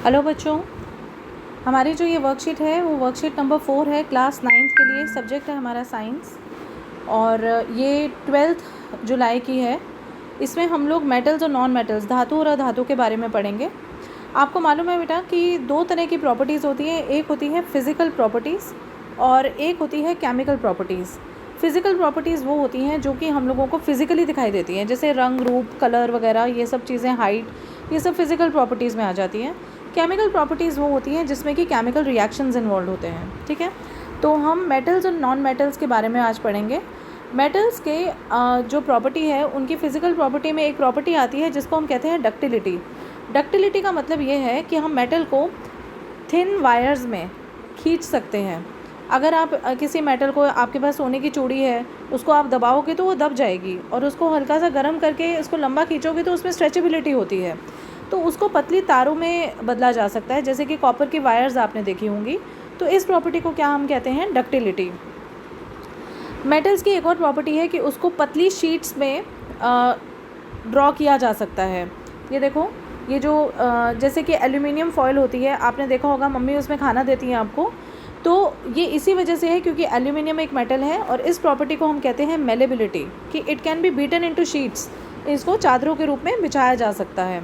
Hello बच्चों, हमारी जो ये वर्कशीट है वो वर्कशीट नंबर 4 है। क्लास 9th के लिए सब्जेक्ट है हमारा साइंस और ये 12 जुलाई की है। इसमें हम लोग मेटल्स और नॉन मेटल्स, धातु और अधातु के बारे में पढ़ेंगे। आपको मालूम है बेटा कि दो तरह की प्रॉपर्टीज़ होती हैं, एक होती है फ़िज़िकल प्रॉपर्टीज़ और एक होती है केमिकल प्रॉपर्टीज़। फ़िज़िकल प्रॉपर्टीज़ वो होती हैं जो कि हम लोगों को फ़िज़िकली दिखाई देती हैं, जैसे रंग, रूप, कलर वगैरह, ये सब चीज़ें, हाइट, ये सब फ़िज़िकल प्रॉपर्टीज़ में आ जाती हैं। केमिकल प्रॉपर्टीज़ वो होती हैं जिसमें कि केमिकल रिएक्शंस इन्वॉल्व होते हैं। ठीक है, तो हम मेटल्स और नॉन मेटल्स के बारे में आज पढ़ेंगे। मेटल्स के जो प्रॉपर्टी है, उनकी फ़िज़िकल प्रॉपर्टी में एक प्रॉपर्टी आती है जिसको हम कहते हैं डक्टिलिटी। डक्टिलिटी का मतलब ये है कि हम मेटल को थिन वायर्स में खींच सकते हैं। अगर आप किसी मेटल को, आपके पास सोने की चूड़ी है, उसको आप दबाओगे तो वो दब जाएगी, और उसको हल्का सा गर्म करके उसको लंबा खींचोगे तो उसमें स्ट्रेचेबिलिटी होती है, तो उसको पतली तारों में बदला जा सकता है, जैसे कि कॉपर की वायर्स आपने देखी होंगी। तो इस प्रॉपर्टी को क्या हम कहते हैं? डक्टिलिटी। मेटल्स की एक और प्रॉपर्टी है कि उसको पतली शीट्स में ड्रॉ किया जा सकता है। ये देखो, ये जो जैसे कि एल्यूमिनियम फॉयल होती है, आपने देखा होगा, मम्मी उसमें खाना देती हैं आपको, तो ये इसी वजह से है क्योंकि एल्यूमिनियम एक मेटल है और इस प्रॉपर्टी को हम कहते हैं मेलेबिलिटी, कि it can be beaten into sheets. इसको चादरों के रूप में बिछाया जा सकता है।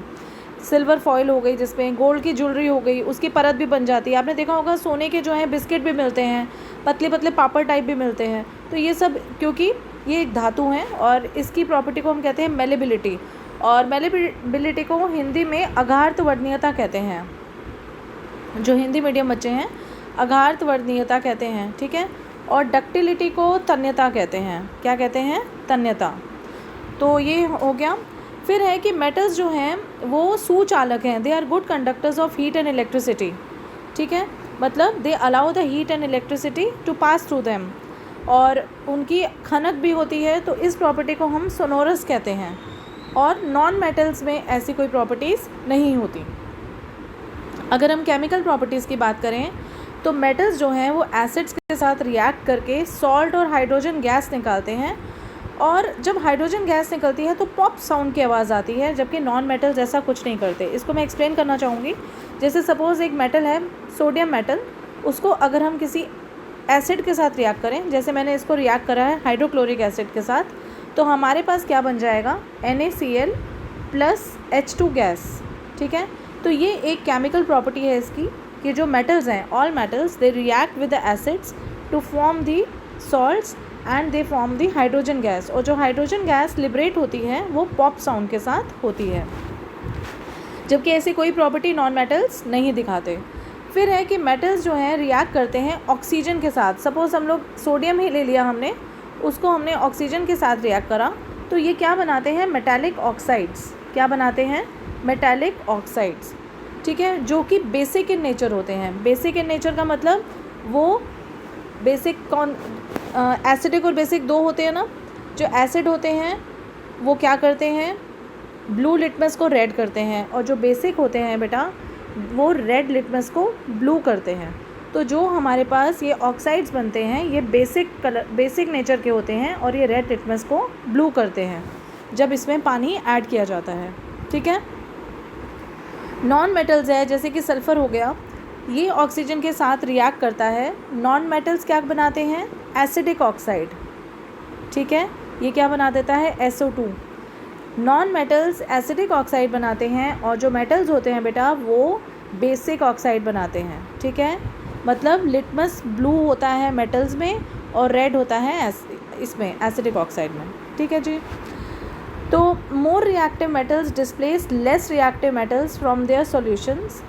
सिल्वर फॉयल हो गई, जिसमें गोल्ड की ज्वेलरी हो गई, उसकी परत भी बन जाती है। आपने देखा होगा सोने के जो है बिस्किट भी मिलते हैं, पतले पतले पापड़ टाइप भी मिलते हैं। तो ये सब क्योंकि ये एक धातु हैं और इसकी प्रॉपर्टी को हम कहते हैं मेलेबिलिटी। और मेलेबिलिटी को हिंदी में अघार्तवर्णीयता कहते हैं। जो हिंदी मीडियम बच्चे हैं, अघार्तवर्णीयता कहते हैं। ठीक है, और डक्टिलिटी को तन्यता कहते हैं। क्या कहते हैं? तन्यता। तो ये हो गया। फिर है कि मेटल्स जो हैं वो सुचालक हैं, they are good conductors of heat and electricity. ठीक है, मतलब they allow the heat and electricity to pass through them, और उनकी खनक भी होती है, तो इस प्रॉपर्टी को हम सोनोरस कहते हैं। और नॉन मेटल्स में ऐसी कोई प्रॉपर्टीज़ नहीं होती। अगर हम केमिकल प्रॉपर्टीज़ की बात करें तो मेटल्स जो हैं वो एसिड्स के साथ रिएक्ट करके सॉल्ट और हाइड्रोजन गैस निकालते हैं, और जब हाइड्रोजन गैस निकलती है तो पॉप साउंड की आवाज़ आती है, जबकि नॉन मेटल्स ऐसा कुछ नहीं करते। इसको मैं एक्सप्लेन करना चाहूँगी। जैसे सपोज़ एक मेटल है सोडियम मेटल, उसको अगर हम किसी एसिड के साथ रिएक्ट करें, जैसे मैंने इसको रिएक्ट करा है हाइड्रोक्लोरिक एसिड के साथ, तो हमारे पास क्या बन जाएगा? NaCl plus H2 gas. ठीक है, तो ये एक केमिकल प्रॉपर्टी है इसकी, कि जो मेटल्स हैं, all metals, they react with the acids to form the salts and they form the hydrogen gas, और जो हाइड्रोजन गैस लिबरेट होती है वो पॉप साउंड के साथ होती है, जबकि ऐसी कोई प्रॉपर्टी नॉन मेटल्स नहीं दिखाते। फिर है कि मेटल्स जो हैं रिएक्ट करते हैं ऑक्सीजन के साथ। सपोज़ हम लोग सोडियम ही ले लिया हमने, उसको हमने ऑक्सीजन के साथ रिएक्ट करा, तो ये क्या बनाते हैं? Metallic oxides. क्या बनाते हैं? Metallic oxides. ठीक है, जो कि बेसिक इन नेचर होते हैं। बेसिक इन नेचर का मतलब वो बेसिक एसिडिक और बेसिक दो होते हैं ना। जो एसिड होते हैं वो क्या करते हैं? ब्लू लिटमस को रेड करते हैं, और जो बेसिक होते हैं बेटा वो रेड लिटमस को ब्लू करते हैं। तो जो हमारे पास ये ऑक्साइड्स बनते हैं ये बेसिक नेचर के होते हैं, और ये रेड लिटमस को ब्लू करते हैं जब इसमें पानी ऐड किया जाता है। ठीक है, नॉन मेटल्स है जैसे कि सल्फ़र हो गया, ये ऑक्सीजन के साथ रिएक्ट करता है। नॉन मेटल्स क्या बनाते हैं? Acidic oxide. ठीक है, ये क्या बना देता है? SO2। Non metals acidic oxide बनाते हैं, और जो मेटल्स होते हैं बेटा वो बेसिक ऑक्साइड बनाते हैं। ठीक है, मतलब लिटमस ब्लू होता है मेटल्स में और रेड होता है इसमें एसिडिक ऑक्साइड में। ठीक है जी। तो more reactive metals displace less reactive metals from their solutions.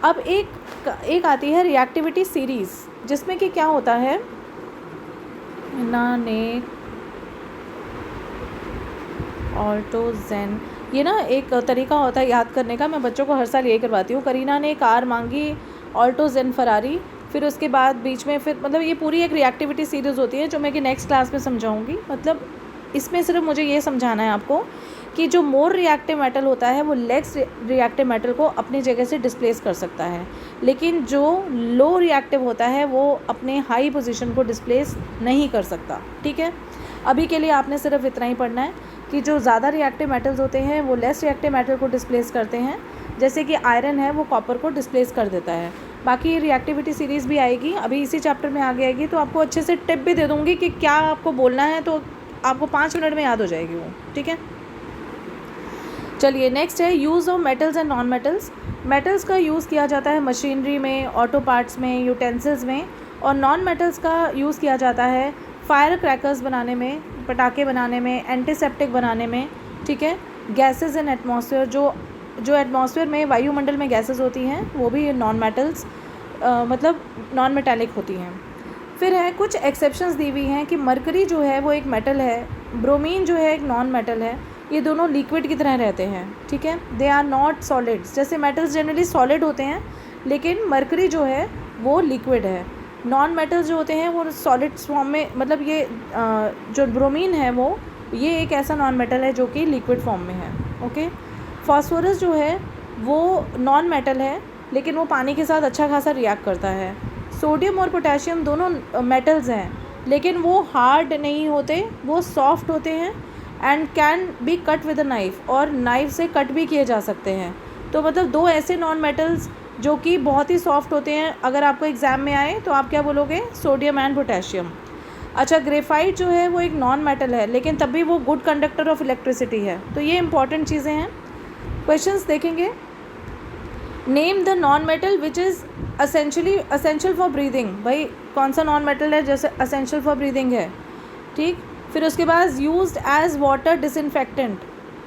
अब एक आती है रिएक्टिविटी सीरीज़, जिसमें कि क्या होता है ऑल्टोजेन, ये ना एक तरीका होता है याद करने का, मैं बच्चों को हर साल यही करवाती हूँ। करीना ने कार मांगी ऑल्टोजेन फरारी, फिर उसके बाद बीच में फिर मतलब ये पूरी एक रिएक्टिविटी सीरीज़ होती है जो मैं कि नेक्स्ट क्लास में समझाऊंगी। मतलब इसमें सिर्फ मुझे ये समझाना है आपको कि जो मोर रिएक्टिव मेटल होता है वो लेस रिएक्टिव मेटल को अपनी जगह से डिस्प्लेस कर सकता है, लेकिन जो लो रिएक्टिव होता है वो अपने हाई पोजीशन को डिस्प्लेस नहीं कर सकता। ठीक है, अभी के लिए आपने सिर्फ इतना ही पढ़ना है कि जो ज़्यादा रिएक्टिव मेटल्स होते हैं वो लेस रिएक्टिव मेटल को डिस्प्लेस करते हैं, जैसे कि आयरन है वो कॉपर को डिस्प्लेस कर देता है। बाकी रिएक्टिविटी सीरीज़ भी आएगी, अभी इसी चैप्टर में आगे आएगी, तो आपको अच्छे से टिप भी दे दूँगी कि क्या आपको बोलना है, तो आपको 5 मिनट में याद हो जाएगी वो, ठीक है। चलिए नेक्स्ट है use of metals and non metals. Metals का यूज़ किया जाता है मशीनरी में, ऑटो पार्ट्स में, यूटेंसिल्स में, और नॉन मेटल्स का यूज़ किया जाता है फायर क्रैकर्स बनाने में, पटाखे बनाने में, एंटीसेप्टिक बनाने में, ठीक है। गैसेस इन एटमॉस्फेयर, जो एटमॉस्फेयर में वायुमंडल में गैसेस होती हैं वो भी नॉन मेटल्स मतलब नॉन मेटालिक होती हैं। फिर है कुछ एक्सेप्शंस दी हुई हैं कि मरकरी जो है वो एक मेटल है, ब्रोमीन जो है एक नॉन मेटल है, ये दोनों लिक्विड की तरह रहते हैं, ठीक है। दे आर नॉट सॉलिड्स, जैसे मेटल्स जनरली सॉलिड होते हैं लेकिन मरकरी जो है वो लिक्विड है। नॉन मेटल्स जो होते हैं वो सॉलिड फॉर्म में, मतलब ये जो ब्रोमीन है वो ये एक ऐसा नॉन मेटल है जो कि लिक्विड फॉर्म में है, ओके। फास्फोरस जो है वो नॉन मेटल है लेकिन वो पानी के साथ अच्छा खासा रिएक्ट करता है। सोडियम और पोटेशियम दोनों मेटल्स हैं लेकिन वो हार्ड नहीं होते, वो सॉफ्ट होते हैं and can be cut with a knife, और नाइफ़ से कट भी किए जा सकते हैं। तो मतलब दो ऐसे नॉन मेटल्स जो कि बहुत ही सॉफ्ट होते हैं, अगर आपको एग्ज़ाम में आए तो आप क्या बोलोगे, सोडियम एंड पोटेशियम। अच्छा, ग्रेफाइट जो है वो एक नॉन मेटल है लेकिन तब भी वो गुड कंडक्टर ऑफ इलेक्ट्रिसिटी है। तो ये इंपॉर्टेंट चीज़ें हैं। क्वेश्चंस देखेंगे। Name the non metal which is essential for breathing. भाई कौन सा नॉन मेटल है जैसे असेंशियल फॉर ब्रीदिंग है, ठीक। फिर उसके बाद used as water disinfectant.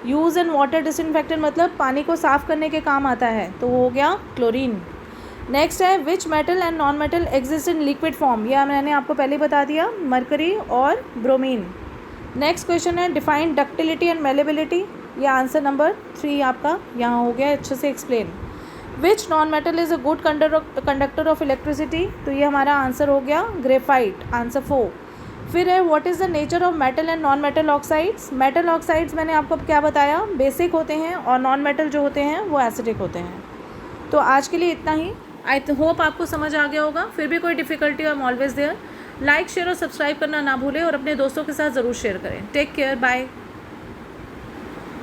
Use and water disinfectant मतलब पानी को साफ़ करने के काम आता है, तो वो हो गया क्लोरीन। नेक्स्ट है which metal and non metal exist in liquid form. यह मैंने आपको पहले बता दिया, मरकरी और ब्रोमीन। नेक्स्ट क्वेश्चन है डिफाइन डक्टिलिटी एंड मेलेबिलिटी। यह आंसर नंबर 3 आपका यहाँ हो गया, अच्छे से explain. Which non metal is a good conductor of electricity, तो ये हमारा आंसर हो गया ग्रेफाइट, आंसर 4। फिर है what is the nature of metal and non metal oxides. Metal oxides मैंने आपको क्या बताया, बेसिक होते हैं, और नॉन मेटल जो होते हैं वो एसिडिक होते हैं। तो आज के लिए इतना ही। आई होप आपको समझ आ गया होगा। फिर भी कोई difficulty, I am always there. Like share और सब्सक्राइब करना ना भूलें और अपने दोस्तों के साथ ज़रूर शेयर करें। Take care, bye.